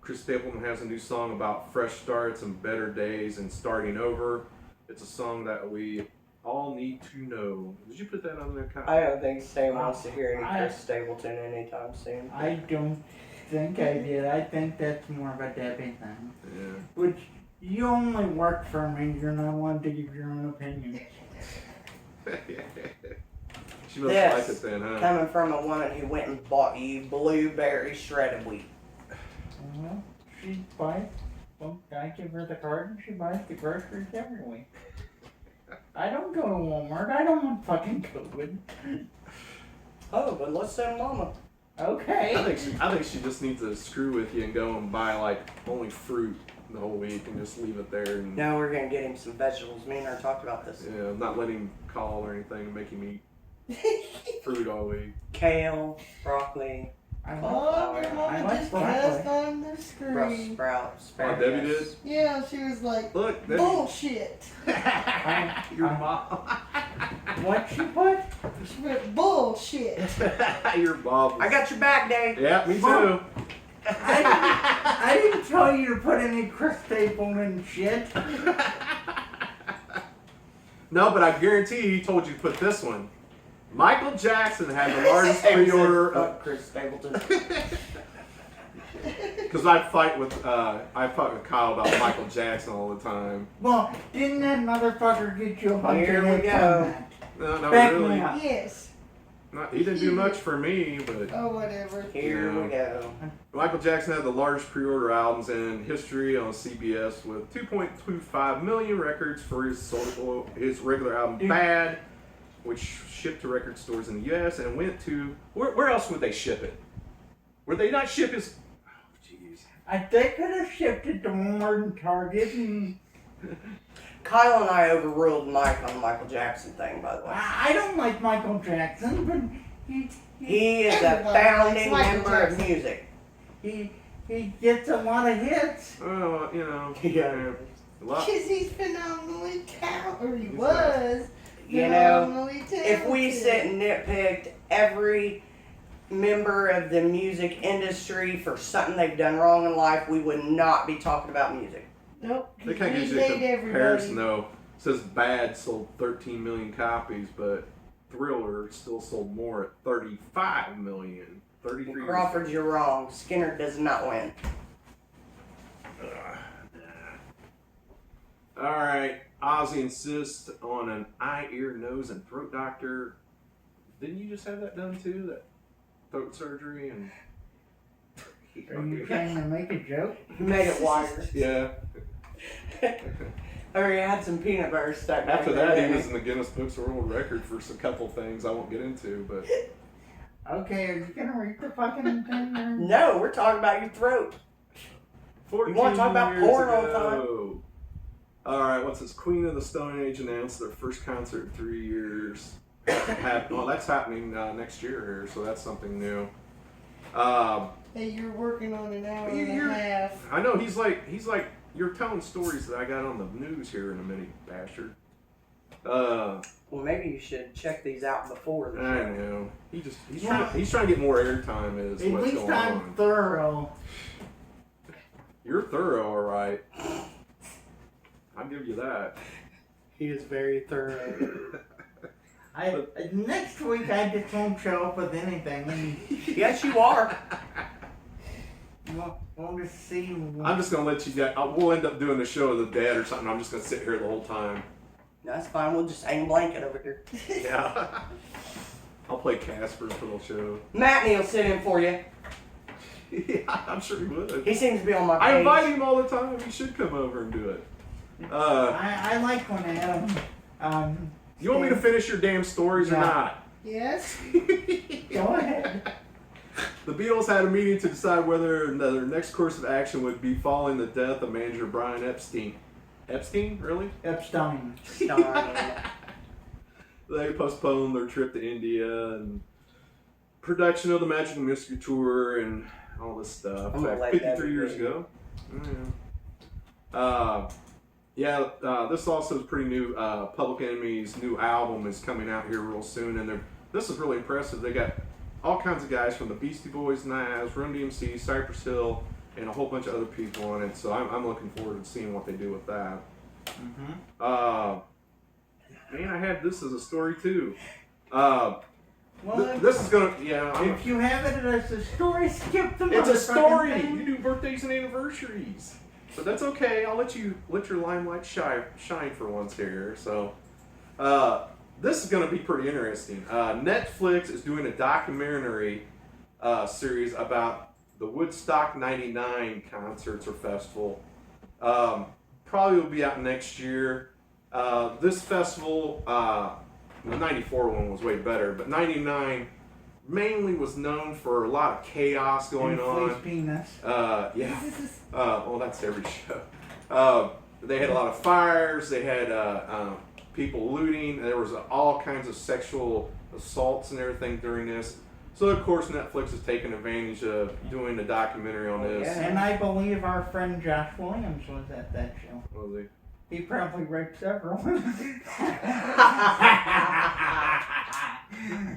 Chris Stapleton has a new song about fresh starts and better days and starting over. It's a song that we all need to know. Did you put that on there, Kyle? I don't think Sam wants to hear any Chris Stapleton anytime soon. I don't think I did. I think that's more of a Debbie thing. Yeah. Which, you only work for me. You're not allowed to give your own opinion. She must like it then, huh? Coming from a woman who went and bought you blueberry shredded wheat. Well, she buys. Well, I give her the card and she buys the groceries every week. I don't go to Walmart. I don't want fucking COVID. Oh, but let's send Mama. Okay. I think she just needs to screw with you and go and buy like only fruit the whole week and just leave it there. And No, we're gonna get him some vegetables. Me and her talked about this. yeah, not let him call or anything and make him eat fruit all week. Kale, broccoli, I Oh, your I mama like just broccoli. passed on the Brussels screen. sprouts, Oh, asparagus. Debbie did? Yeah, she was like, Look, Debbie. bullshit. Your mom. What she put? She went, bullshit. Your mom. I got your back, Dave. Yeah, me too. Mom. I didn't tell you to put any Chris Stapleton shit. No, but I guarantee he told you to put this one. Michael Jackson had the largest pre-order of Chris Stapleton. because I fight with Kyle about Michael Jackson all the time. Well, didn't that motherfucker get you a bunch Here of we hits go. on that? No, not Back really. me up. Yes. He didn't do much for me, but Oh, whatever. Here Yeah. we go. Michael Jackson had the largest pre-order albums in history on CBS with 2.25 million records for his regular album Dude. Bad, which shipped to record stores in the U.S. and went to where else would they ship it? Would they not ship his? Oh, jeez. They could have shipped it to Walmart and Target, and Kyle and I overruled Mike on the Michael Jackson thing, by the way. I don't like Michael Jackson, but He is a Everybody founding likes Michael member of Jackson. music. he gets a lot of hits. Oh, you know. Yeah. A lot. Because he's phenomenally talented, or he He's was You know, phenomenally talented. if we sit and nitpicked every member of the music industry for something they've done wrong in life, we would not be talking about music. Nope. They can't we get you a hate comparison everybody. though. It says Bad sold 13 million copies, but Thriller still sold more at 35 million. 33. Crawford, you're wrong. Skinner does not win. All right, Ozzy insists on an eye, ear, nose, and throat doctor. Didn't you just have that done too? That throat surgery and. Are you trying to make a joke? He made it wider. Yeah. Or he had some peanut butter stuck back After there, that, he didn't was in the Guinness Books of World Record for a couple things I won't get into, but. Okay, are you gonna read the fucking thing? Or? No, we're talking about your throat. 14 You wanna talk about years porn all the ago. Alright, what's this? Queen of the Stone Age announced their first concert in 3 years. Well, that's happening next year here, so that's something new. Hey, you're working on an hour You- and you're- a half. I know he's like you're telling stories that I got on the news here in a minute, bastard. Well, maybe you should check these out before the I show. know. He's trying to get more airtime is At what's least going I'm on. thorough. You're thorough, alright. I'll give you that. He is very thorough. Next week I just won't show up with anything. Yes, you are. We'll just see. I'm just gonna let you get. We'll end up doing the show of the dead or something. I'm just gonna sit here the whole time. That's fine. We'll just hang a blanket over here. Yeah. I'll play Casper for the show. Matt will sit in for you. Yeah, I'm sure he would. He seems to be on my page. I invite him all the time. He should come over and do it. I like when Adam. You want me to finish your damn stories or Yeah. not? Yes? Go ahead. The Beatles had a meeting to decide whether their next course of action would be following the death of manager Brian Epstein. Epstein, really? Epstein. They postponed their trip to India and production of the Magical Mystery Tour and all this stuff. I'm gonna Back let that 53 be years written. ago. This also is pretty new. Public Enemy's new album is coming out here real soon, and this is really impressive. They got all kinds of guys from the Beastie Boys, Nas, Run DMC, Cypress Hill, and a whole bunch of other people on it. So I'm looking forward to seeing what they do with that. Man, I had this as a story too. This is gonna, If you have it as a story, skip the it's a story. thing. You do birthdays and anniversaries, but that's okay. I'll let your limelight shine for once here. So, this is gonna be pretty interesting. Netflix is doing a documentary series about the Woodstock '99 concerts or festival. Probably will be out next year. This festival, the '94 one was way better, but '99 mainly was known for a lot of chaos going on. Penis. Yeah. Well, that's every show. They had a lot of fires. They had people looting. There was all kinds of sexual assaults and everything during this. So of course Netflix is taking advantage of doing a documentary on this. Yeah. And I believe our friend Josh Williams was at that show. What was he? He probably raped several women.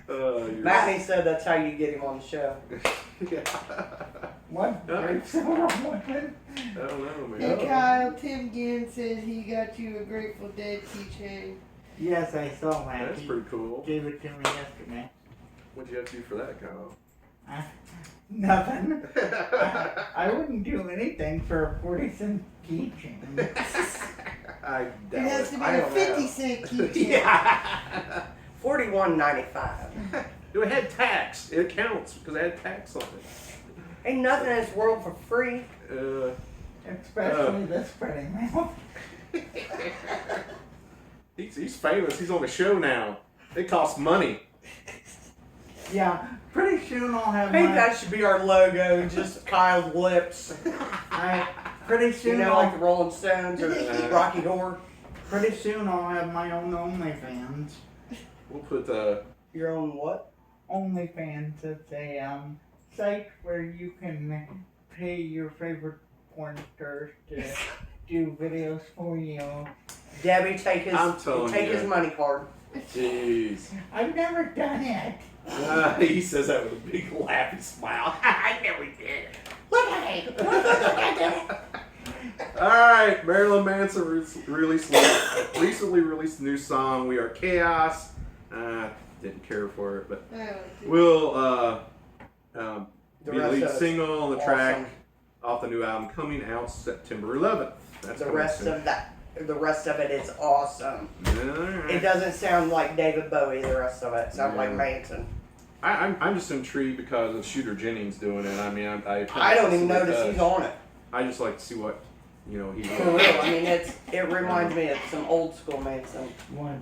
Matney said that's how you get him on the show. Yeah. What? Yeah. Raped several women? I don't know, man. Hey Kyle, Tim Ginn says he got you a Grateful Dead keychain. Yes, I saw that. That's He pretty cool. gave it to me yesterday. What'd you have to do for that, Kyle? Nothing. I wouldn't do anything for a 40-cent keychain. I It doubt has to be I a don't 50-cent keychain. Yeah. $41.95. It had tax. It counts because it had tax on it. Ain't nothing in this world for free. Especially this pretty mouth. He's famous. He's on the show now. It costs money. Yeah, pretty soon I'll have I think my... that should be our logo, just Kyle's lips. Pretty You soon know, like the Rolling Stones or Rocky Horror. Pretty soon I'll have my own OnlyFans. We'll put Your own what? OnlyFans is a site where you can pay your favorite porn stars to do videos for you. Debbie, take I'm telling you. his money card. jeez. I've never done it. He says that with a big laughing smile. I know he did. Look at me. Look at me. All right, Marilyn Manson recently released a new song, "We Are Chaos." Didn't care for it, but we'll be the lead single on the track off the new album coming out September 11th. That's The rest of it is awesome. Right. It doesn't sound like David Bowie. The rest of it sounds like Manson. I'm just intrigued because of Shooter Jennings doing it. I mean, I don't even notice he's on it. I just like to see what he's For real. I mean, it reminds me of some old school Manson. What?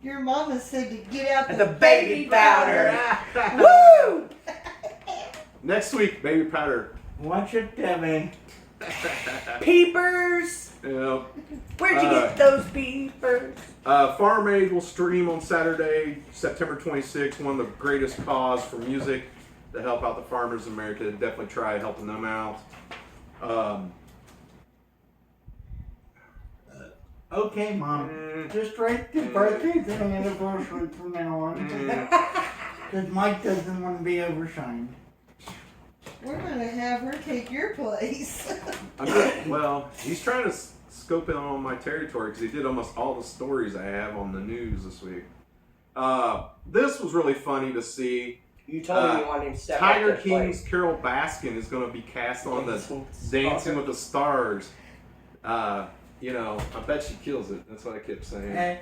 Your mama said to get out The baby powder. Woo! Next week, baby powder. Watch it, Debbie. Peepers. Yeah. Where'd you get those peepers? Farm Aid will stream on Saturday, September 26th. One of the greatest cause for music to help out the farmers in America. Definitely try helping them out. Okay, Mom. Just write the birthdays and anniversaries from now on. Because Mike doesn't want to be overshined. We're gonna have her take your place. Well, he's trying to scope in on my territory because he did almost all the stories I have on the news this week. This was really funny to see. You told me you wanted him to step Tiger up to King's play. Carol Baskin is going to be cast on the Dancing with the Stars. I bet she kills it. That's what I kept saying.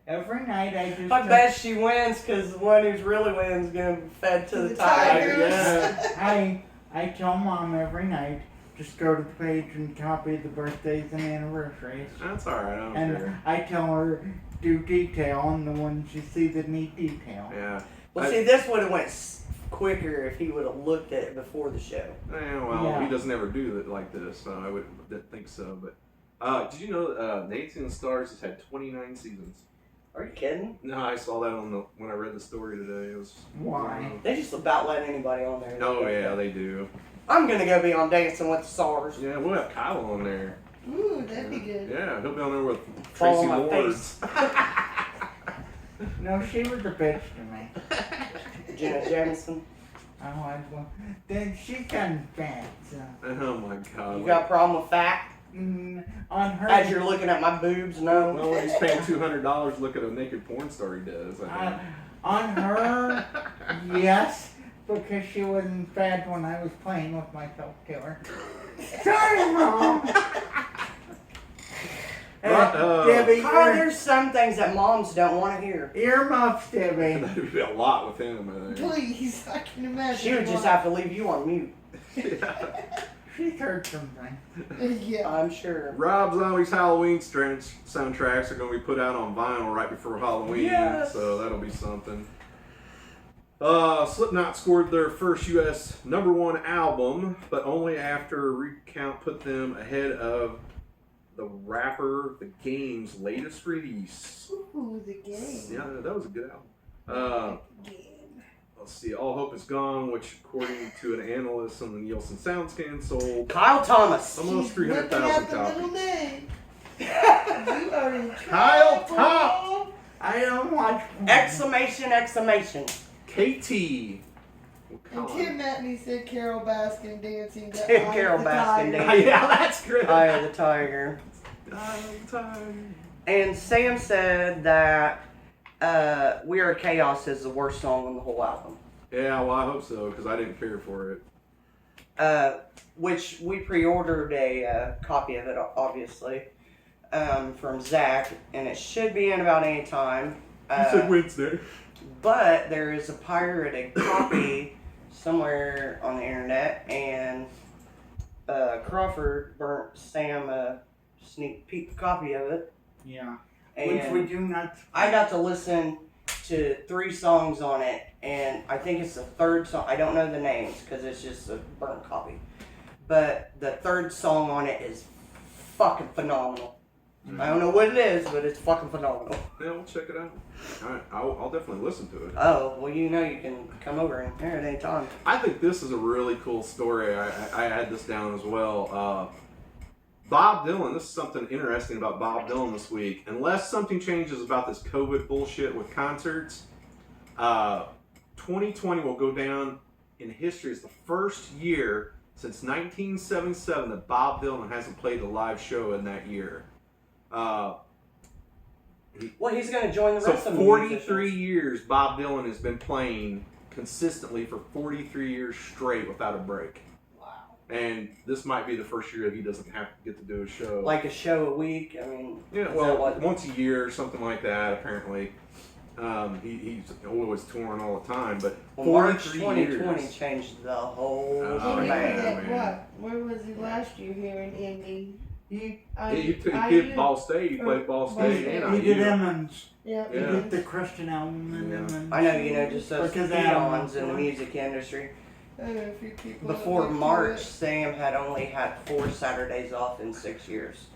Every night I just... I bet she wins because the one who's really wins is going to be fed to the The tiger. tigers. Yeah. I tell Mom every night, just go to the page and copy the birthdays and anniversaries. That's all right. I don't And care. I tell her, do detail on the ones you see that need detail. Yeah. Well, see, this would have went quicker if he would have looked at it before the show. Yeah. He doesn't ever do it like this, so I didn't think so. But did you know Dancing with the Stars has had 29 seasons? Are you kidding? No, I saw that when I read the story today. It was Why? They just about let anybody on there. Oh yeah, they do. I'm going to go be on Dancing with the Stars. Yeah, we'll have Kyle on there. Ooh, that'd be good. Yeah, he'll be on there with Fall Tracy on my Lords. No, she was a bitch to me. Jenna Jameson. Then she's gotten fat, so. Oh my god. You got a problem with fat? On her. As you're looking at my boobs, no. Well, when he's paying $200 to look at a naked porn star, he does. I mean. On her, yes, because she wasn't fat when I was playing with myself to her. Sorry, Mom. Debbie, Carl, there's some things that moms don't want to hear. earmuffs, Debbie. That'd be a lot with him, I think. Please, I can imagine. She would just have to leave you on mute. Yeah. She's heard something. Yeah. I'm sure. Rob Zombie's Halloween soundtracks are going to be put out on vinyl right before Halloween, Yes. so that'll be something. Slipknot scored their first U.S. #1 album, but only after a recount put them ahead of the rapper The Game's latest release. Ooh, the game. Yeah, that was a good album. Game. Let's see, All Hope Is Gone, which according to an analyst on the Nielsen SoundScan sold Kyle Thomas. almost She's 300,000 looking at the copies. middle name. You are in Kyle trouble. Top. I don't watch porn. Exclamation, exclamation. KT. And Tim Matney said Carol Baskin dancing to Tim Eye of Carol the Baskin Tiger. dancing. Yeah, that's great. Eye of the Tiger. Time. And Sam said that We Are Chaos is the worst song on the whole album. Yeah, well, I hope so, because I didn't care for it. Which we pre-ordered a copy of it, obviously, from Zach, and it should be in about any time. You said Wednesday. But there is a pirated copy somewhere on the internet, and Crawford burnt Sam a sneak peek copy of it. Yeah. And Which we do not. I got to listen to 3 songs on it, and I think it's the 3rd song. I don't know the names because it's just a burnt copy. But the 3rd song on it is fucking phenomenal. I don't know what it is, but it's fucking phenomenal. Yeah, we'll check it out. All right, I'll definitely listen to it. Oh, well, you know you can come over and hear it any time. I think this is a really cool story. I had this down as well. Bob Dylan, this is something interesting about Bob Dylan this week. Unless something changes about this COVID bullshit with concerts, 2020 will go down in history as the first year since 1977 that Bob Dylan hasn't played a live show in that year. Well, he's going to join the So rest of the 43 musicians. years Bob Dylan has been playing consistently for 43 years straight without a break. Wow. And this might be the first year that he doesn't have to get to do a show. Like a show a week. I mean, Yeah, is well, that what- once a year or something like that, apparently. He's always touring all the time, but well, March 43 2020 years. changed the whole Oh, Oh, he yeah, was shebang. at man. what? Where was he last year here in Indy? He He did Ball State. He played Ball State State. and he did IU. Emmons. Yeah. He Yeah. did the Christian album and Yeah. Emmons. I know, you know, just those Because peons in the Alman. music industry. I know a few people. Before that went March, to Sam had only had 4 Saturdays off in 6 years.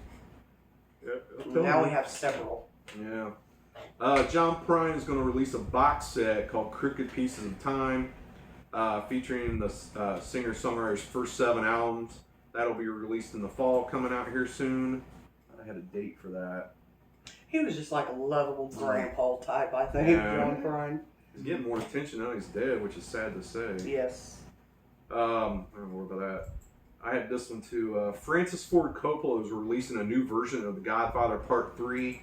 Yeah, I'm telling Now you. we have several. Yeah. John Prine is going to release a box set called Crooked Pieces of Time, featuring the singer-songwriter's first 7 albums. That'll be released in the fall, coming out here soon. I had a date for that. He was just like a lovable grandpa type, I think, Yeah. John Prine. He's getting more attention now he's dead, which is sad to say. Yes. I don't know more about that. I had this one too. Francis Ford Coppola is releasing a new version of The Godfather Part 3.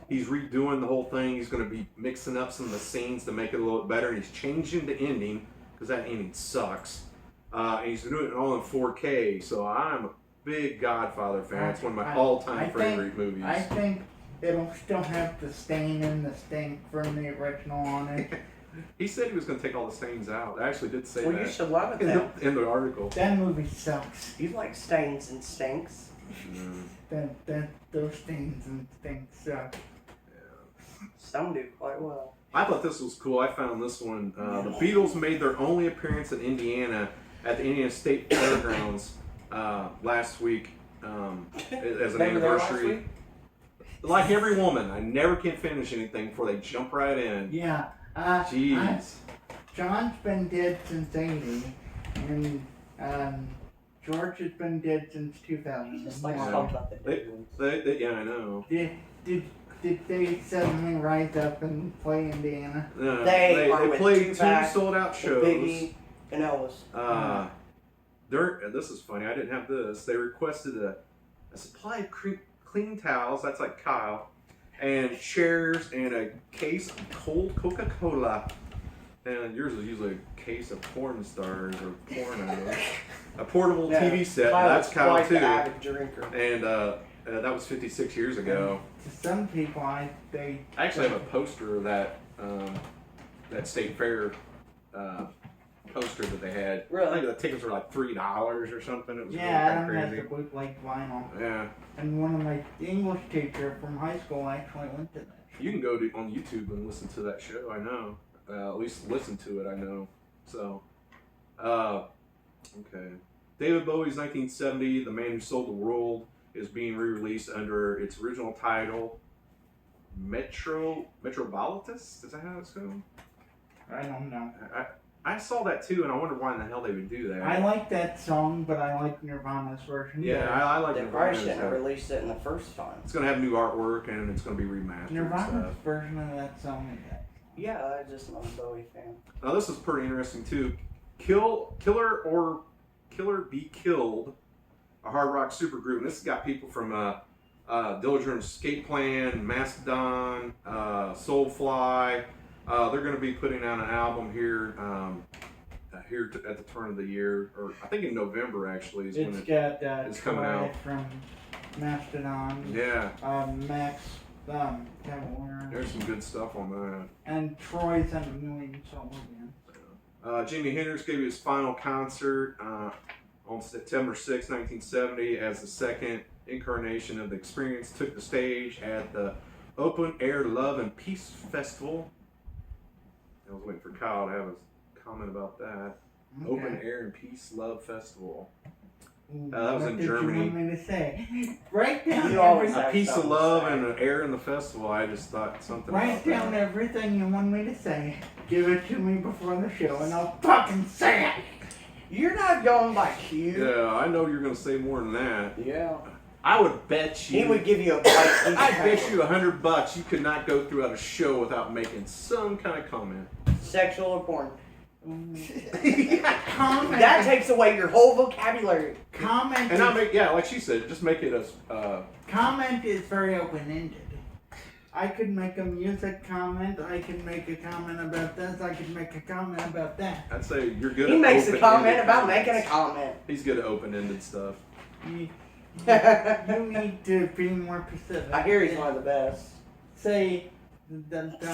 He's redoing the whole thing. He's going to be mixing up some of the scenes to make it a little bit better. And he's changing the ending because that ending sucks. And he's doing it all in 4K. So I'm a big Godfather fan. It's one of my all-time favorite movies. I think it'll still have the stain and the stink from the original on it. He said he was going to take all the stains out. I actually did say Well, you that should love it in then. in the article. That movie sucks. You like stains and stinks. Those stains and stinks suck. Some do quite well. I thought this was cool. I found this one. The Beatles made their only appearance in Indiana at the Indiana State Fairgrounds last week as an They were there last anniversary. week? Like every woman, I never can finish anything before they jump right in. Yeah. Jeez. John's been dead since 80, and George has been dead since 2000. He just likes Yeah. to talk about the dead ones. Yeah, I know. Did they suddenly rise up and play Indiana? No, They are they with played 2 Tupac, sold-out shows. Biggie, And Elvis. This is funny. I didn't have this. They requested a supply of clean towels. That's like Kyle, and chairs and a case of cold Coca-Cola. And yours is usually a case of porn stars or pornos. A portable TV set. That's Kyle quite too. the avid drinker. And that was 56 years ago. To some people, I actually have a poster of that State Fair poster that they had. Really? I think the tickets were like $3 or something. It was yeah, I really don't crazy. have the bootleg vinyl. Yeah. And one of my English teacher from high school actually went to that. You can go on YouTube and listen to that show. I know. At least listen to it. I know. So, okay. David Bowie's 1970, "The Man Who Sold the World," is being re-released under its original title, Metropolitus. Is that how it's called? I don't know. I saw that too, and I wonder why in the hell they would do that. I like that song, but I like Nirvana's version. Yeah, better. I like They Nirvana's. probably shouldn't have released it in the first time. It's gonna have new artwork and it's gonna be remastered. And Nirvana's stuff. version of that song is that. Yeah, I'm just not a Bowie fan. Now this is pretty interesting too. Killer Be Killed, a hard rock supergroup. And this has got people from Dillinger Escape Plan, Mastodon, Soulfly. They're going to be putting out an album here at the turn of the year, or I think in November actually is when It's coming out. From Mastodon. Yeah, Max Cavalier. there's some good stuff on that. And Troy's on a million solo again. Jimi Hendrix gave his final concert on September 6, 1970, as the second incarnation of the Experience took the stage at the Open Air Love and Peace Festival. I was waiting for Kyle to have a comment about that. Okay. Open Air and Peace Love Festival. Ooh, that was what in did Germany. You want me to say? Write down You always everything. A piece of something to love say. and an air in the festival. I just thought something Write about down that. everything you want me to say. Give it to me before the show, and I'll fucking say it. You're not going by cue. Yeah, I know you're going to say more than that. Yeah. I would bet you. He would give you a bite. I bet you $100 you could not go throughout a show without making some kind of comment. Sexual or porn. Comment. That takes away your whole vocabulary. Comment. And I make, yeah, like she said, just make it as Comment is very open-ended. I could make a music comment. I could make a comment about this. I could make a comment about that. I'd say you're good. He at makes a open-ended comment about comments. making a comment. He's good at open-ended stuff. You need to be more specific. I hear he's one of the best. Say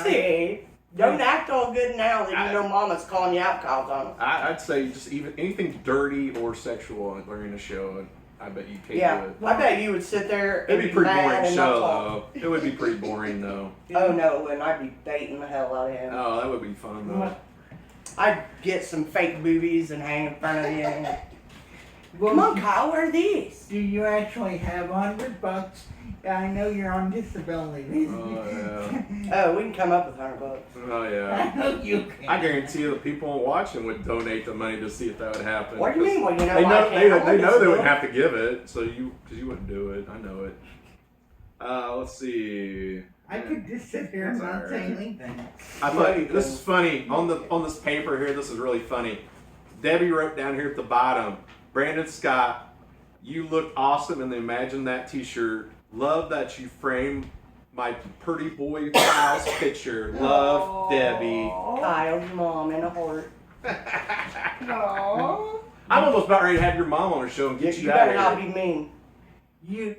See, don't act all good now that you know Mama's calling you out, Kyle Thomas. I'd say just even anything dirty or sexual during the show. I bet you can't Yeah, do it. I bet you would sit there and It'd be a pretty mad boring and not show, talk. though. It would be pretty boring, though. Oh no, and I'd be baiting the hell out of him. Oh, that would be fun, though. I'd get some fake boobies and hang in front of you. And, Well, come on, Kyle, what are these? do you actually have $100? I know you're on disability. Oh, Oh, we can come up with $100. Oh, yeah. I know you can. I guarantee you the people watching would donate the money to see if that would happen. What do you mean? Well, you know, They I know, can't. they I'm know they disabled. wouldn't have to give it, so because you wouldn't do it. I know it. Let's see. I could just sit here and That's not say alright. anything. I thought this is funny on this paper here. This is really funny. Debbie wrote down here at the bottom, Brandon Scott, you look awesome in the Imagine That T-shirt. Love that you framed my pretty boy Kyle's picture. Love, Debbie. Kyle's mom in a heart. Aww. I'm almost about ready to have your mom on her show and You get you, better out not of be here. mean. You,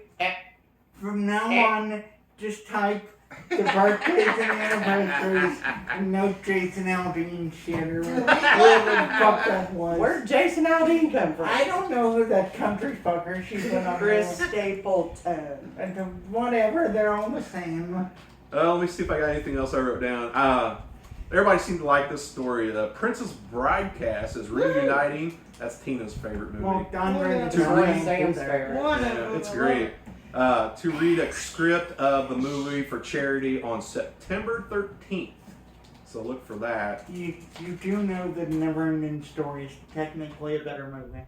from now on, just type the birthdays and anniversaries and no Jason Aldean shit or whatever the fuck that was. Where'd Jason Aldean come from? I don't know who that country fucker she went on. Chris Stapleton. And whatever, they're all the same. Let me see if I got anything else I wrote down. Everybody seemed to like this story. The Princess Bride cast is reuniting. That's Tina's favorite movie. Well, Don Reagan. To read- Sam's favorite. One of Yeah, them. it's great. To read a script of the movie for charity on September 13th. So look for that. You do know that Neverending Story is technically a better movie.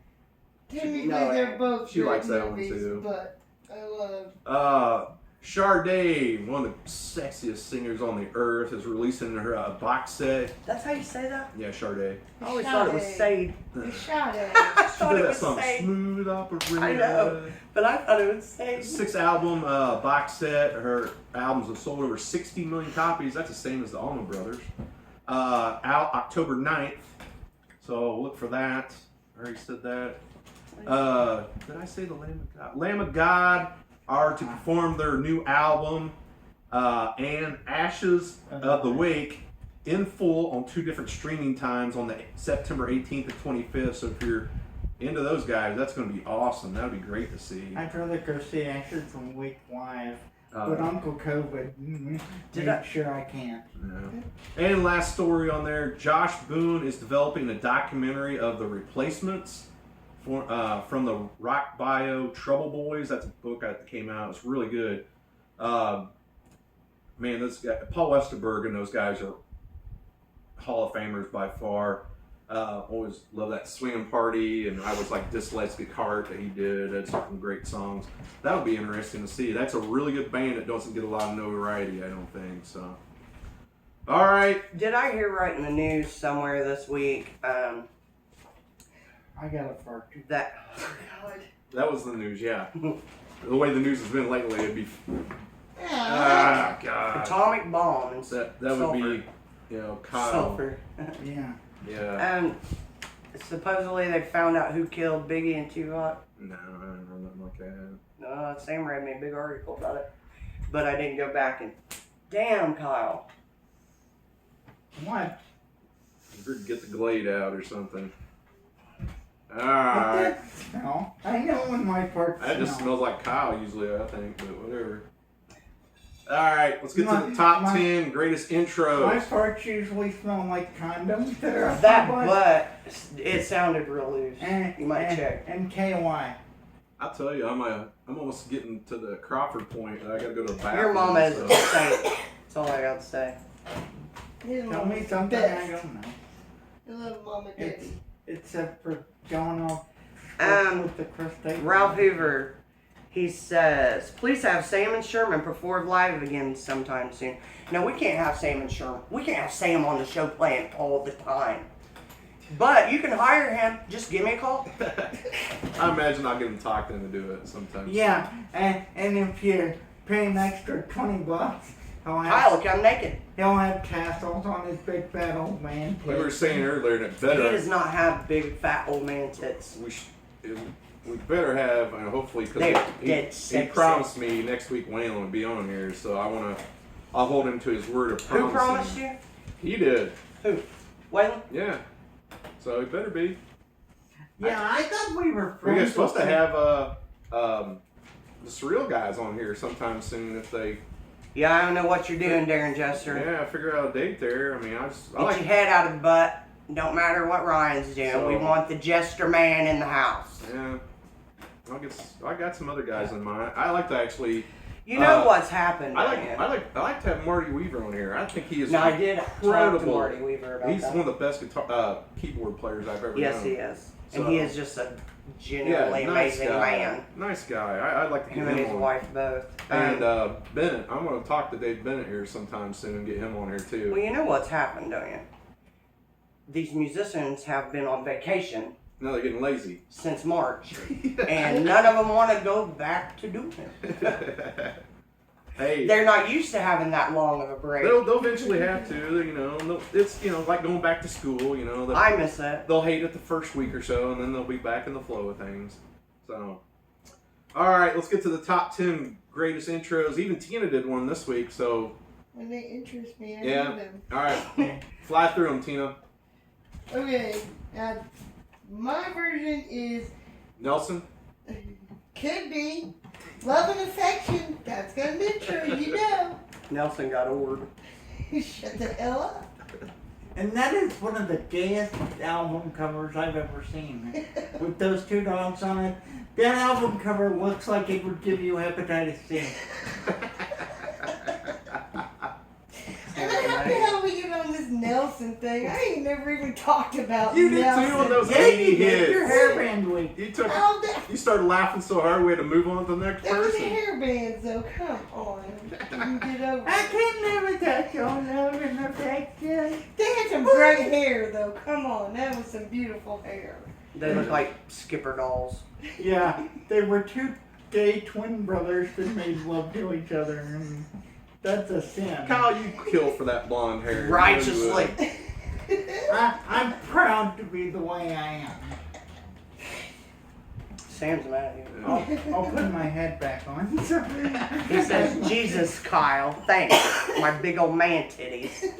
Technically, No, they're both she great likes that one, movies, too. but I love. Sade, one of the sexiest singers on the earth, is releasing her box set. That's how you say that? Yeah, Sade. I always thought it was Sade. It's Sade. I She thought did it that was song, Sade. Smooth Operator. I know, but I thought it was Sade. 6-album box set. Her albums have sold over 60 million copies. That's the same as the Allman Brothers. Out October 9th. So look for that. I already said that. Did I say the Lamb of God? Lamb of God are to perform their new album and Ashes of the Wake in full on 2 different streaming times on the September 18th and 25th. So if you're into those guys, that's going to be awesome. That would be great to see. I'd rather go see Ashes from Week live, but Uncle COVID made sure I can't. No. And last story on there, Josh Boone is developing a documentary of the Replacements from the Rock Bio Trouble Boys. That's a book that came out. It's really good. Man, this guy, Paul Westerberg and those guys are Hall of Famers by far. Always love that Swinging Party, and I was like Dyslexic Heart that he did. Had some great songs. That would be interesting to see. That's a really good band that doesn't get a lot of notoriety, I don't think. So, all right. Did I hear right in the news somewhere this week I got a fart. that... Oh, God. That was the news, yeah. The way the news has been lately, it'd be... Yeah. Ah, God. Atomic bombs. That would be, you know, Kyle. Sulfur. Yeah. Yeah. Supposedly they found out who killed Biggie and Tupac. No, I don't know nothing like that. No, Sam read me a big article about it. But I didn't go back and... Damn, Kyle. What? You better get the Glade out or something. Alright. No, I know when my farts That just smell. smells like Kyle usually, I think, but whatever. Alright, let's get to the top 10 greatest My intros. farts usually smell like condoms that are That butt. butt, it sounded real loose. And, You might and, check. And KY. I'll tell you, I'm almost getting to the Crawford point. I gotta go to the bathroom. Your mama is so- a saint. That's all I got to say. His Tell mama's me the something I best. don't know. I love Mama Daddy. Except for going off with the crustaceans. Ralph Hoover, he says, please have Sam and Sherman perform live again sometime soon. No, we can't have Sam and Sherman. We can't have Sam on the show playing all the time. But you can hire him. Just give me a call. I imagine I'll get him talked into do it sometime. Yeah, and if you pay an extra $20, Kyle, he'll come naked. have tassels on his big fat old man. We were saying earlier that He better. does not have big fat old man tits. We better have, and hopefully, They're because dead he sexy. promised me next week Waylon would be on here, so I'll hold him to his word of Who promising. promised you? He did, Who? Waylon? yeah. So he better be. Yeah, I thought we were We're friends. supposed to have the Surreal guys on here sometime soon if they. Yeah, I don't know what you're doing, Darren Jester. Yeah, figure out a date there. I mean, I Get like. your head out of the butt. Don't matter what Ryan's doing. So- We want the Jester man in the house. Yeah. I got some other guys in mind. I like to actually. You know what's happened. I don't like you? to have Marty Weaver on here. I think he is. No, I did talk to incredible. Marty Weaver about He's that. one of the best keyboard players I've ever Yes, known. he is. So- And he is just a genuinely amazing guy. man. Nice guy. I'd like to get Him and him his on. wife both. And Bennett, I'm going to talk to Dave Bennett here sometime soon and get him on here too. Well, you know what's happened, don't you? These musicians have been on vacation Now they're getting lazy. since March, and none of them want to go back to doing it. Hey, They're not used to having that long of a break. they'll eventually have to. You know, it's like going back to school. You know, I miss that. they'll hate it the first week or so, and then they'll be back in the flow of things. So, all right, let's get to the top 10 greatest intros. Even Tina did one this week. So, When they interest me, I Yeah. know them. all right, fly through them, Tina. Okay, now my version is Nelson. could be love and affection. That's gonna be true, you know. Nelson got old. Shut the hell up. And that is one of the gayest album covers I've ever seen. With those 2 dogs on it. That album cover looks like it would give you hepatitis C. And I hope the hell we get on this Nelson thing. I ain't never even talked about You did Nelson. too on those Yeah, 80 you did. Your hits. hairband week. Oh, that, You started laughing so hard we had to move on to the next that was person. hair bands, though. Come on. You can get over I it. can never touch on love and affection. They had some great hair, though. Come on. That was some beautiful hair. They look like skipper dolls. Yeah, they were two gay twin brothers that made love to each other, and that's a sin. Kyle, you kill for that blonde hair. Righteously. I'm proud to be the way I am. Sam's mad at you. I'll put my head back on. He says, Jesus, Kyle, thanks. My big old man titties.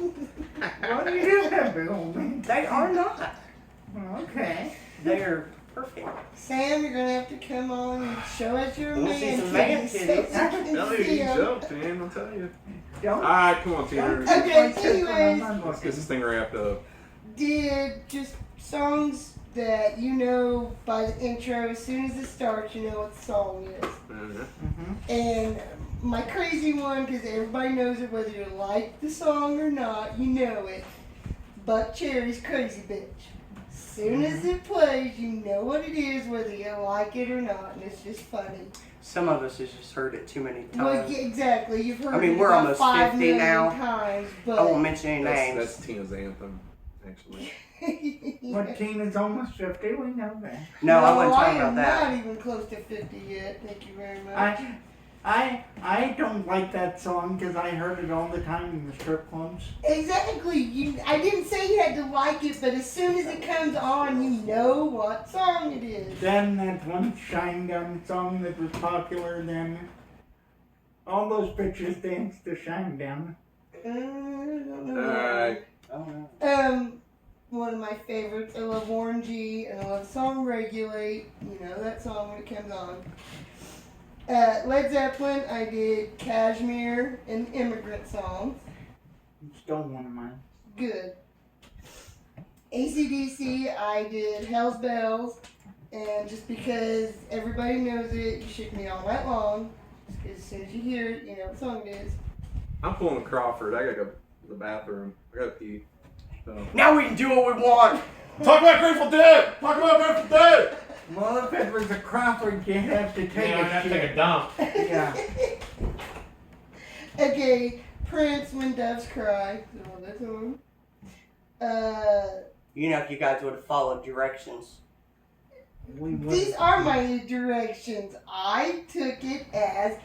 Well, you do have big old man. They are not. Okay. They are perfect. Sam, you're going to have to come on and show us your Wanna see man some man titties. titties? So we can Tell you, see you 'em. joked, man. I'll tell you. Don't. Alright, come on, Tina. don't Okay, touch this when I'm anyways. not Let's get looking. this thing wrapped up. Did just songs that you know by the intro. As soon as it starts, you know what the song is. Mhm. And my crazy one, because everybody knows it, whether you like the song or not, you know it. Buck Cherry's Crazy Bitch. As soon as it plays, you know what it is, whether you like it or not, and it's just funny. Some of us has just heard it too many Well, times. yeah, exactly. You've heard I mean, it we're about almost 5 50 million now. times, I won't but mention any names. That's Tina's anthem, actually. But Tina's almost 50, we know that. No, I wasn't talking I about am that. not even close to 50 yet. Thank you very much. I don't like that song because I heard it all the time in the strip clubs. Exactly. I didn't say you had to like it, but as soon as it comes on, you know what song it is. Then that one Shine Down song that was popular then. All those bitches danced to Shine Down. I don't know. Alright. I don't know. One of my favorites. I love Warren G, and I love the song Regulate. You know that song when it comes on. Led Zeppelin, I did Kashmir and Immigrant Song. You stole one of mine. Good. AC/DC, I did Hell's Bells, and just because everybody knows it, you shook me all night long. Just 'cause as soon as you hear it, you know what song it is. I'm pulling a Crawford. I gotta go to the bathroom. I gotta pee. So. Now we can do what we want. Talk about Grateful Dead! Talk about Grateful Dead! Well, if it was a Crawford, you'd have to take a shit. dump. Yeah. Okay, Prince, When Doves Cry. I love that song. You know, if you guys would have followed directions. We would. These are my directions. I took it as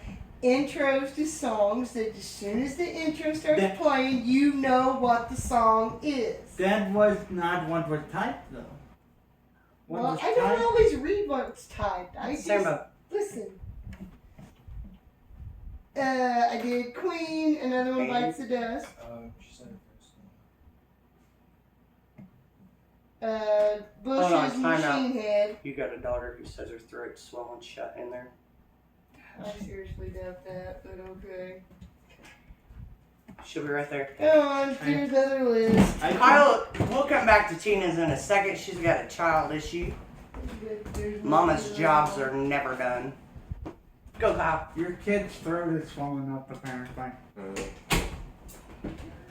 intros to songs that as soon as the intro starts That- playing, you know what the song is. That was not what was typed, though. What Well, was I don't typed? always read what's typed. I just Sarah, listen. I did Queen, Another One And? Bites the Dust. She said it Bush's Hold on, time out. Machine Head. you got a daughter who says her throat's swollen shut in there. I seriously doubt that, but okay. She'll be right there. Go on, do another list. Kyle, we'll come back to Tina's in a second. She's got a child issue. There's Mama's nothing jobs wrong. are never done. Go, Kyle. Your kid's throat is swollen up, apparently.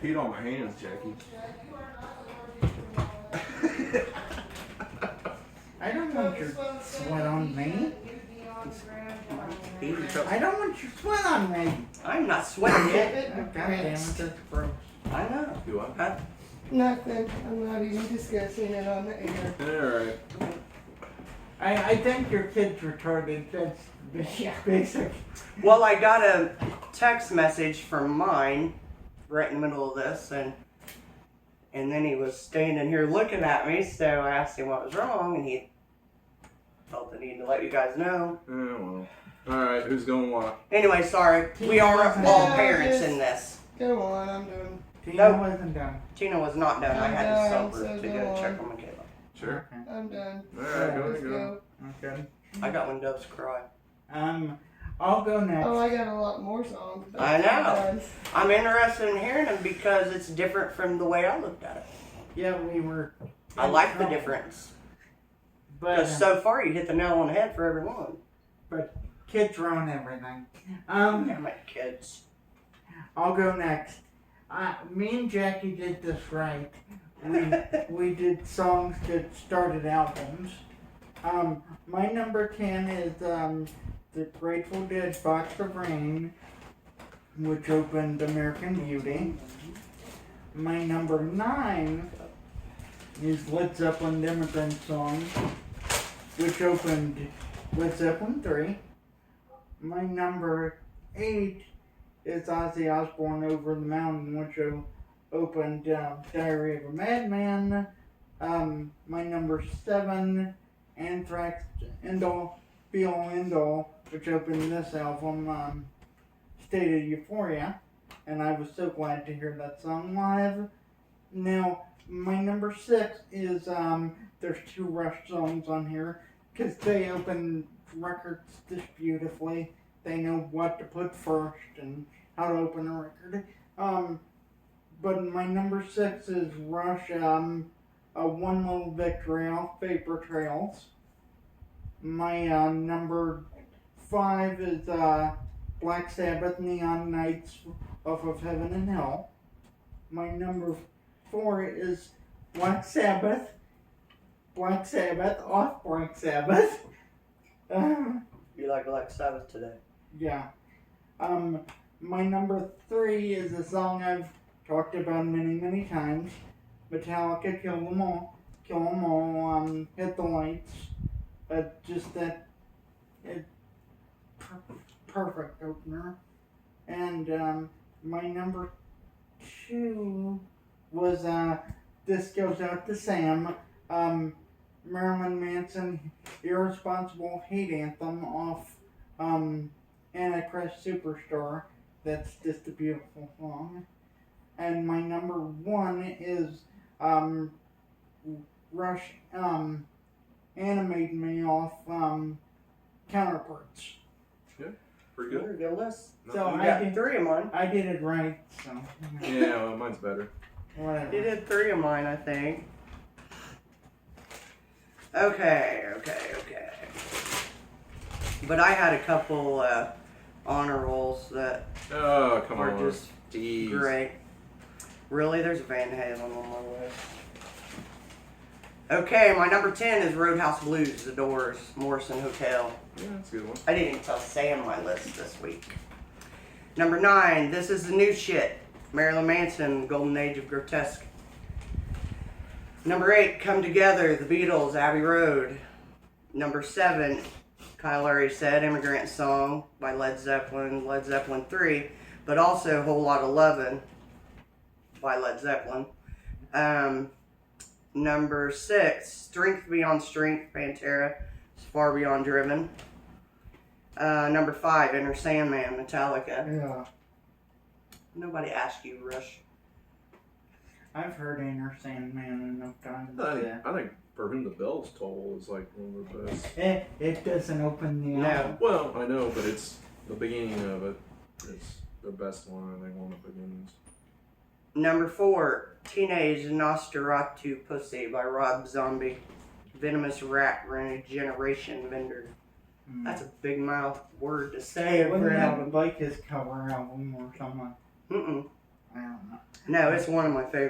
Peed on my hands, Jackie. I don't want your sweat on me. I don't want your sweat on me. I'm not sweating yet. God damn it, that's gross. I know. Do I? Huh? Nothing. I'm not even discussing it on the air. Alright. I think your kid's retarded. That's basic. Well, I got a text message from mine right in the middle of this, and then he was standing here looking at me, so I asked him what was wrong, and he felt the need to let you guys know. Yeah, well. Alright, who's going what? Anyway, sorry. We are all parents in this. Go on, I'm done. Tina Nope. wasn't done. Tina was not done. I I'm had to done, stop her so to go go check on. on Michaela. Sure. Okay. I'm done. Alright, go Let's ahead, go. go. Okay. I got When Doves Cry. I'll go next. Oh, I got a lot more songs. but I know. I'm done. I'm interested in hearing them because it's different from the way I looked at it. Yeah, we were. I like the difference. But Because so far you hit the nail on the head for everyone. kids ruin everything. Yeah, my kids. I'll go next. Me and Jackie did this right. We did songs that started albums. My number 10 is the Grateful Dead Box of Rain, which opened American Beauty. My number 9 is Led Zeppelin Immigrant Song, which opened Led Zeppelin 3. My number 8 is Ozzy Osbourne Over the Mountain, which opened Diary of a Madman. My number 7, Anthrax End All Be All End All, which opened this album, State of Euphoria. And I was so glad to hear that song live. Now, my number 6 is, there's 2 Rush songs on here, because they open records this beautifully. They know what to put first and how to open a record. But my number 6 is Rush, One Little Victory off Vapor Trails. My number 5 is Black Sabbath, Neon Nights off of Heaven and Hell. My number 4 is Black Sabbath off Black Sabbath. You like Black Sabbath today? Yeah. My number 3 is a song I've talked about many times. Metallica, Kill 'Em All, Hit the Lights. Just that perfect opener. And my number 2 was This Goes Out to Sam, Marilyn Manson, Irresponsible Hate Anthem off Antichrist Superstar. That's just a beautiful song. And my number 1 is Rush Animate Me off Counterparts. Pretty good. Very good list. So You I got did 3 of mine. I did it right, so Yeah, well, mine's better. whatever. You did 3 of mine, I think. Okay. But I had a couple honor rolls that Oh, come were on. just Jeez. great. Really, there's Van Halen on my list. Okay, my number 10 is Roadhouse Blues, The Doors, Morrison Hotel. Yeah, that's a good one. I didn't even tell Sam my list this week. Number 9, This Is the New Shit, Marilyn Manson, Golden Age of Grotesque. Number 8, Come Together, The Beatles, Abbey Road. Number 7, Kyle already said, Immigrant Song by Led Zeppelin 3, but also Whole Lot of Lovin' by Led Zeppelin. Number 6, Strength Beyond Strength, Pantera, Far Beyond Driven. Number 5, Enter Sandman, Metallica. Yeah. Nobody asked you, Rush. I've heard Enter Sandman enough times. I think For Whom the Bells Toll is like one of the best. It doesn't open the No. album. Well, I know, but it's the beginning of it. It's the best one, I think, one of the beginnings. Number 4, Teenage Nosferatu Pussy by Rob Zombie. Venomous Rat Regeneration Vendor. That's a big mouth word to say Wasn't for an that album. like his cover album or something? Mm-mm. I don't know. No, it's one of my favorites.